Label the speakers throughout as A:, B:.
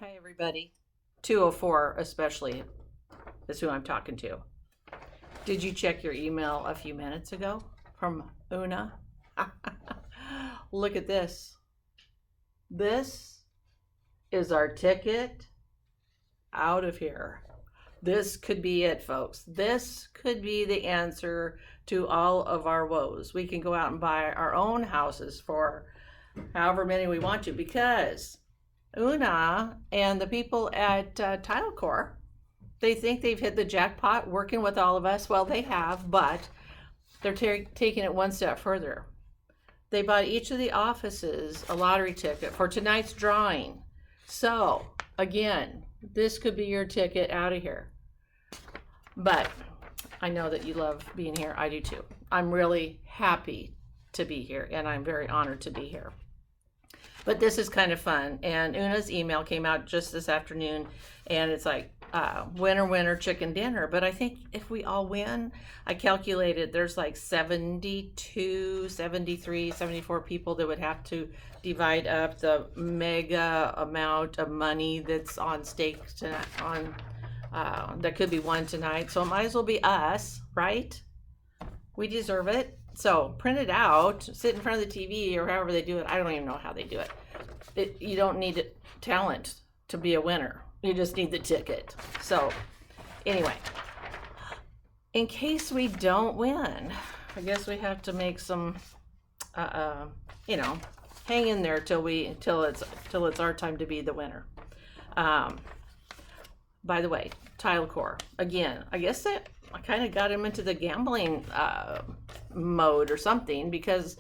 A: Hi, everybody. 204 especially is who I'm talking to. Did you check your email a few minutes ago from Una? Look at this. This is our ticket out of here. This could be it, folks. This could be the answer to all of our woes. We can go out and buy our own houses for however many we want to because Una and the people at Tile Core, they think they've hit the jackpot working with all of us. Well, they have, but they're taking it one step further. They bought each of the offices a lottery ticket for tonight's drawing. So, again, this could be your ticket out of here. But I know that you love being here. I do too. I'm really happy to be here, and I'm very honored to be here. But this is kind of fun. And Una's email came out just this afternoon, and it's like, winner, winner, chicken dinner. But I think if we all win, I calculated there's like 72, 73, 74 people that would have to divide up the mega amount of money that's on stake tonight, that could be won tonight. So it might as well be us, right? We deserve it. So print it out, sit in front of the TV or however they do it. I don't even know how they do it. You don't need talent to be a winner. You just need the ticket. So anyway, in case we don't win, I guess we have to make some, hang in there till it's our time to be the winner. By the way, Tile Core, again, I guess that I kind of got him into the gambling mode or something because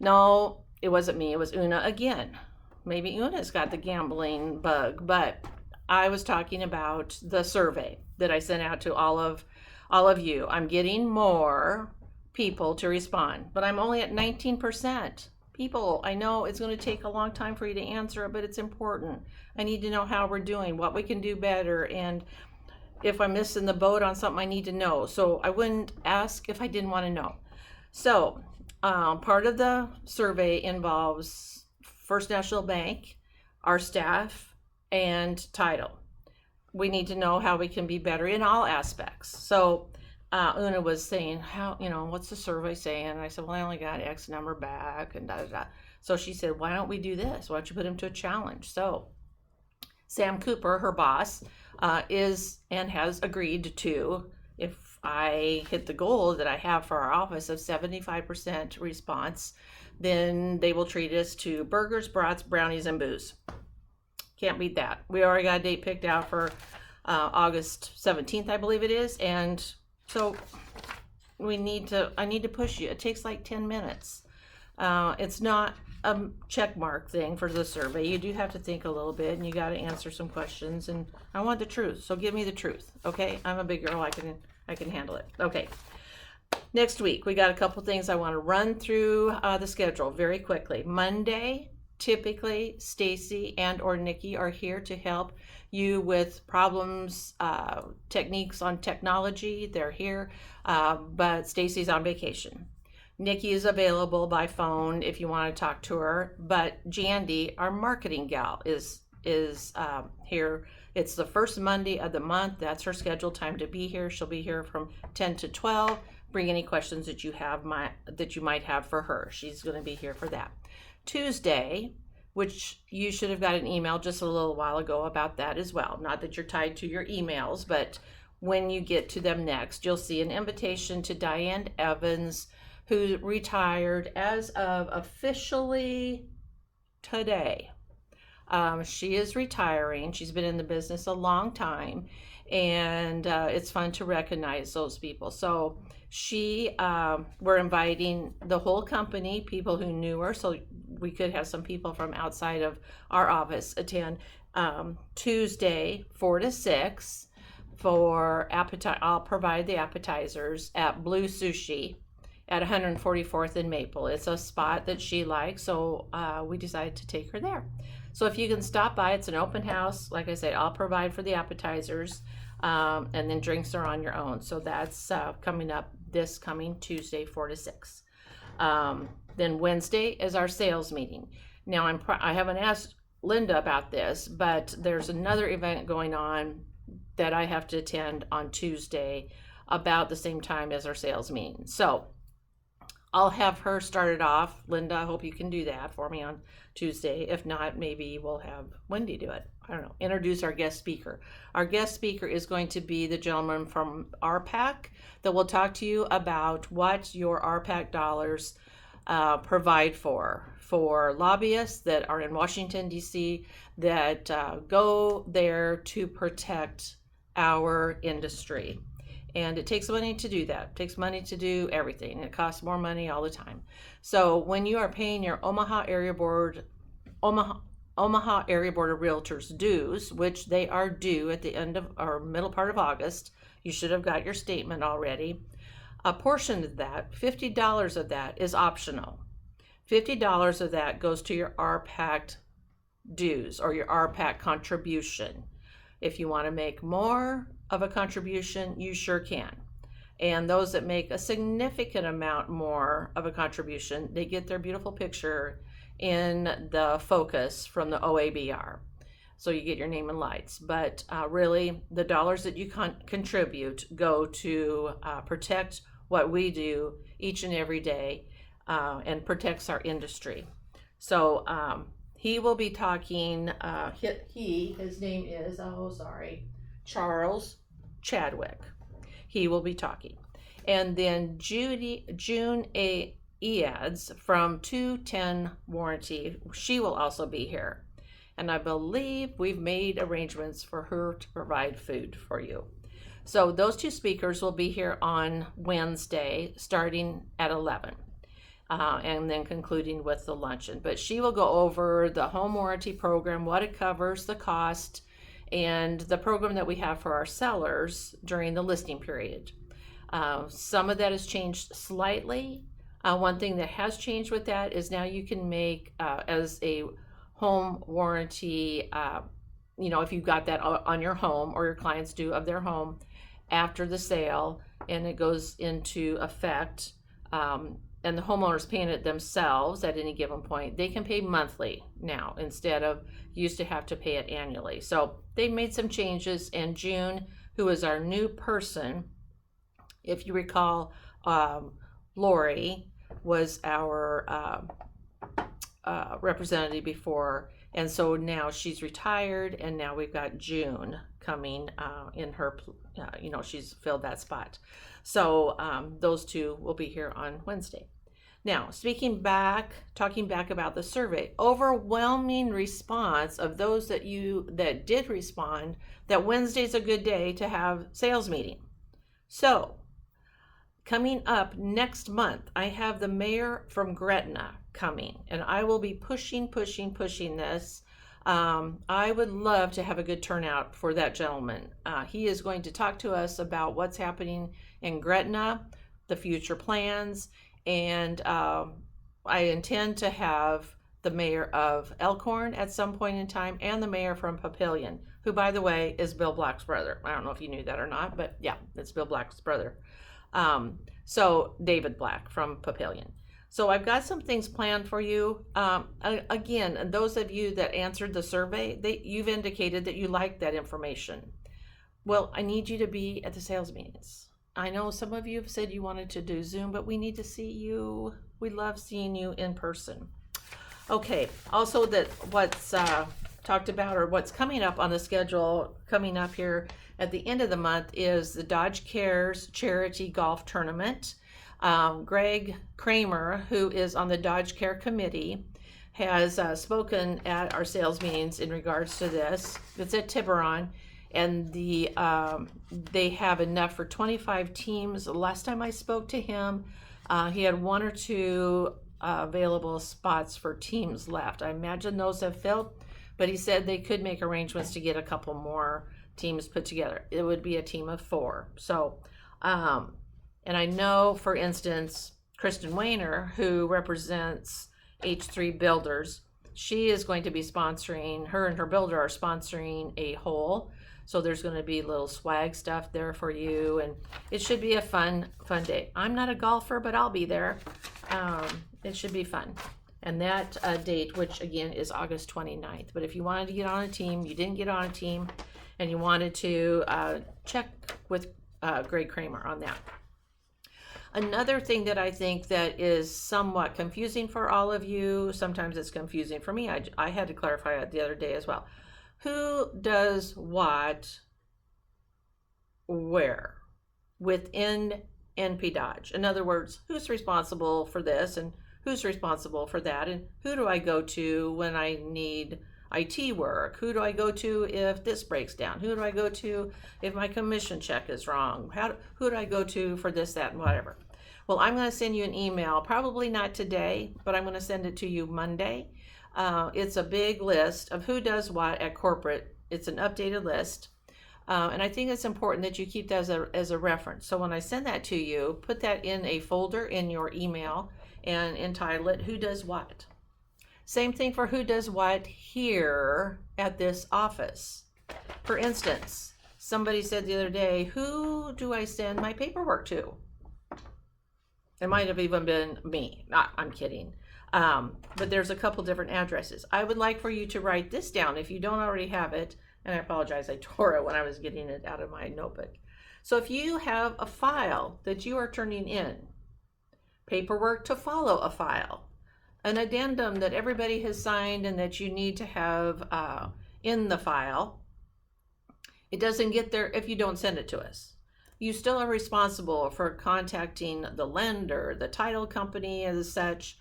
A: no, it wasn't me. It was Una again. Maybe Una's got the gambling bug, but I was talking about the survey that I sent out to all of you. I'm getting more people to respond, but I'm only at 19%. People, I know it's going to take a long time for you to answer it, but it's important. I need to know how we're doing, what we can do better, and if I'm missing the boat on something, I need to know. So I wouldn't ask if I didn't want to know. So part of the survey involves First National Bank, our staff, and title. We need to know how we can be better in all aspects. So Una was saying, what's the survey saying? And I said, well, I only got X number back and da da da. So she said, why don't we do this? Why don't you put him to a challenge? So Sam Cooper, her boss, is and has agreed to, if I hit the goal that I have for our office of 75% response, then they will treat us to burgers, brats, brownies, and booze. Can't beat that. We already got a date picked out for August 17th, I believe it is. And so I need to push you. It takes like 10 minutes. It's not a check mark thing for the survey. You do have to think a little bit and you got to answer some questions, and I want the truth. So give me the truth. Okay. I'm a big girl. I can handle it. Okay. Next week, we got a couple things I want to run through the schedule very quickly. Monday, typically Stacy and or Nikki are here to help you with problems, techniques on technology. They're here, but Stacy's on vacation. Nikki is available by phone if you want to talk to her, but Jandy, our marketing gal, is here. It's the first Monday of the month. That's her scheduled time to be here. She'll be here from 10 to 12. Bring any questions that you might have for her. She's going to be here for that. Tuesday, which you should have got an email just a little while ago about that as well. Not that you're tied to your emails, but when you get to them next, you'll see an invitation to Diane Evans, who retired as of officially today. She is retiring. She's been in the business a long time, and it's fun to recognize those people. So we're inviting the whole company, people who knew her, so we could have some people from outside of our office attend Tuesday, 4 to 6 for appetite. I'll provide the appetizers at Blue Sushi at 144th and Maple. It's a spot that she likes, so we decided to take her there. So if you can stop by, it's an open house. Like I said, I'll provide for the appetizers, and then drinks are on your own. So that's coming up this coming Tuesday, 4 to 6. Then Wednesday is our sales meeting. Now I haven't asked Linda about this, but there's another event going on that I have to attend on Tuesday about the same time as our sales meeting. So I'll have her start it off. Linda, I hope you can do that for me on Tuesday. If not, maybe we'll have Wendy do it. I don't know. Introduce our guest speaker. Our guest speaker is going to be the gentleman from RPAC that will talk to you about what your RPAC dollars provide for lobbyists that are in Washington, D.C., that go there to protect our industry. And it takes money to do that. It takes money to do everything. It costs more money all the time. So when you are paying your Omaha Area Board of Realtors dues, which they are due at the end of or middle part of August, you should have got your statement already. A portion of that, $50 of that, is optional. $50 of that goes to your RPAC dues or your RPAC contribution. If you want to make more of a contribution, you sure can. And those that make a significant amount more of a contribution, they get their beautiful picture in the focus from the OABR. So you get your name and lights. But really, the dollars that you contribute go to protect what we do each and every day and protects our industry. So he will be talking, his name is, Charles Chadwick. He will be talking. And then June Eads from 210 Warranty, she will also be here. And I believe we've made arrangements for her to provide food for you. So those two speakers will be here on Wednesday starting at 11. And then concluding with the luncheon. But she will go over the home warranty program, what it covers, the cost, and the program that we have for our sellers during the listing period. Some of that has changed slightly. One thing that has changed with that is now you can make as a home warranty, if you've got that on your home or your clients do of their home after the sale and it goes into effect, and the homeowner's paying it themselves at any given point, they can pay monthly now instead of used to have to pay it annually. So they made some changes, and June, who is our new person, if you recall, Lori was our representative before, and so now she's retired, and now we've got June coming in her, she's filled that spot. So those two will be here on Wednesday. Now, talking back about the survey, overwhelming response of those that did respond that Wednesday's a good day to have sales meeting. So coming up next month, I have the mayor from Gretna coming, and I will be pushing this. I would love to have a good turnout for that gentleman. He is going to talk to us about what's happening in Gretna, the future plans, and I intend to have the mayor of Elkhorn at some point in time and the mayor from Papillion, who, by the way, is Bill Black's brother. I don't know if you knew that or not, but yeah, it's Bill Black's brother. So David Black from Papillion. So I've got some things planned for you. Again, those of you that answered the survey, you've indicated that you like that information. Well, I need you to be at the sales meetings. I know some of you have said you wanted to do Zoom, but we need to see you. We love seeing you in person. Okay, also that what's talked about or what's coming up on the schedule coming up here at the end of the month is the Dodge Cares Charity Golf Tournament. Greg Kramer, who is on the Dodge Care Committee, has spoken at our sales meetings in regards to this. It's at Tiburon, and they have enough for 25 teams. The last time I spoke to him, he had one or two available spots for teams left. I imagine those have filled, but he said they could make arrangements to get a couple more teams put together. It would be a team of 4. So, and I know, for instance, Kristen Wayner, who represents H3 Builders, she is going to be sponsoring, her and her builder are sponsoring a hole. So there's going to be little swag stuff there for you, and it should be a fun day. I'm not a golfer, but I'll be there. It should be fun. And that date, which again is August 29th. But if you wanted to get on a team, you didn't get on a team, and you wanted to check with Greg Kramer on that. Another thing that I think that is somewhat confusing for all of you, sometimes it's confusing for me. I had to clarify it the other day as well. Who does what, where, within NP Dodge? In other words, who's responsible for this and who's responsible for that, and who do I go to when I need IT work? Who do I go to if this breaks down? Who do I go to if my commission check is wrong? Who do I go to for this, that, and whatever? Well, I'm going to send you an email, probably not today, but I'm going to send it to you Monday. It's a big list of who does what at corporate. It's an updated list. And I think it's important that you keep that as a reference. So when I send that to you, put that in a folder in your email and entitle it Who Does What. Same thing for who does what here at this office. For instance, somebody said the other day, who do I send my paperwork to? It might have even been me. I'm kidding. But there's a couple different addresses. I would like for you to write this down if you don't already have it. And I apologize, I tore it when I was getting it out of my notebook. So if you have a file that you are turning in, paperwork to follow a file, an addendum that everybody has signed and that you need to have in the file, it doesn't get there if you don't send it to us. You still are responsible for contacting the lender, the title company as such.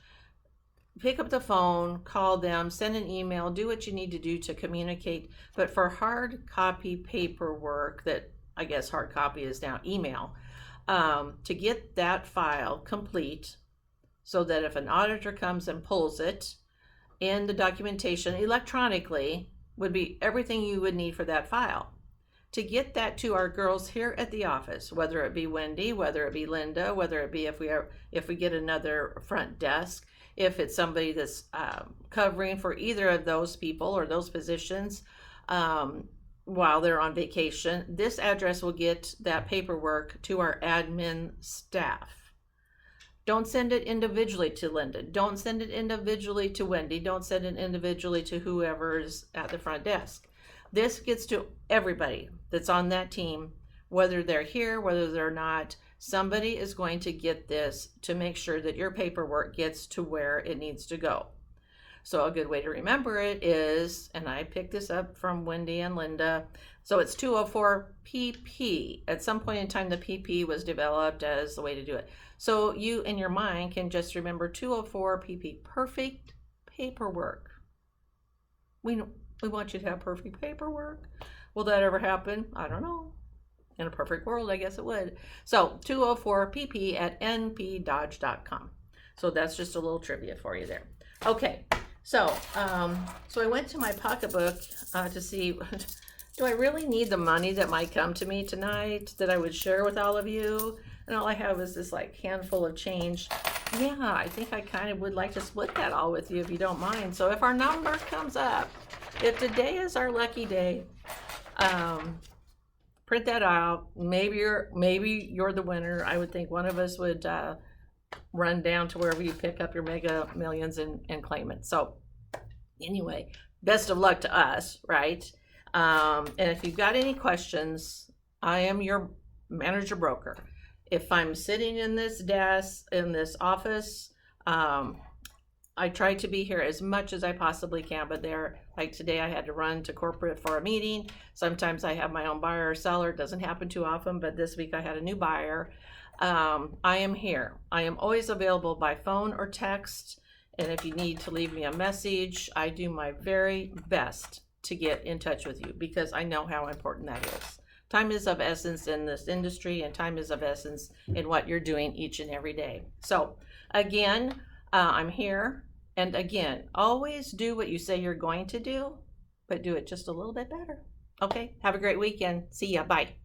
A: Pick up the phone, call them, send an email, do what you need to do to communicate. But for hard copy paperwork, that I guess hard copy is now email, to get that file complete so that if an auditor comes and pulls it in the documentation electronically would be everything you would need for that file. To get that to our girls here at the office, whether it be Wendy, whether it be Linda, whether it be if we get another front desk, if it's somebody that's covering for either of those people or those positions while they're on vacation, this address will get that paperwork to our admin staff. Don't send it individually to Linda. Don't send it individually to Wendy. Don't send it individually to whoever's at the front desk. This gets to everybody that's on that team, whether they're here, whether they're not. Somebody is going to get this to make sure that your paperwork gets to where it needs to go. So a good way to remember it is, and I picked this up from Wendy and Linda, so it's 204 PP. At some point in time, the PP was developed as the way to do it. So you in your mind can just remember 204 PP, perfect paperwork. We want you to have perfect paperwork. Will that ever happen? I don't know. In a perfect world, I guess it would. So 204pp at npdodge.com. So that's just a little trivia for you there. Okay, so I went to my pocketbook to see, do I really need the money that might come to me tonight that I would share with all of you? And all I have is this like handful of change. Yeah, I think I kind of would like to split that all with you if you don't mind. So if our number comes up, if today is our lucky day, print that out. Maybe you're the winner. I would think one of us would run down to wherever you pick up your Mega Millions and claim it. So anyway, best of luck to us, right? And if you've got any questions, I am your manager broker. If I'm sitting in this desk, in this office, I try to be here as much as I possibly can, but like today I had to run to corporate for a meeting. Sometimes I have my own buyer or seller. It doesn't happen too often, but this week I had a new buyer. I am here. I am always available by phone or text. And if you need to leave me a message, I do my very best to get in touch with you because I know how important that is. Time is of essence in this industry, and time is of essence in what you're doing each and every day. So again, I'm here. And again, always do what you say you're going to do, but do it just a little bit better. Okay, have a great weekend. See ya. Bye.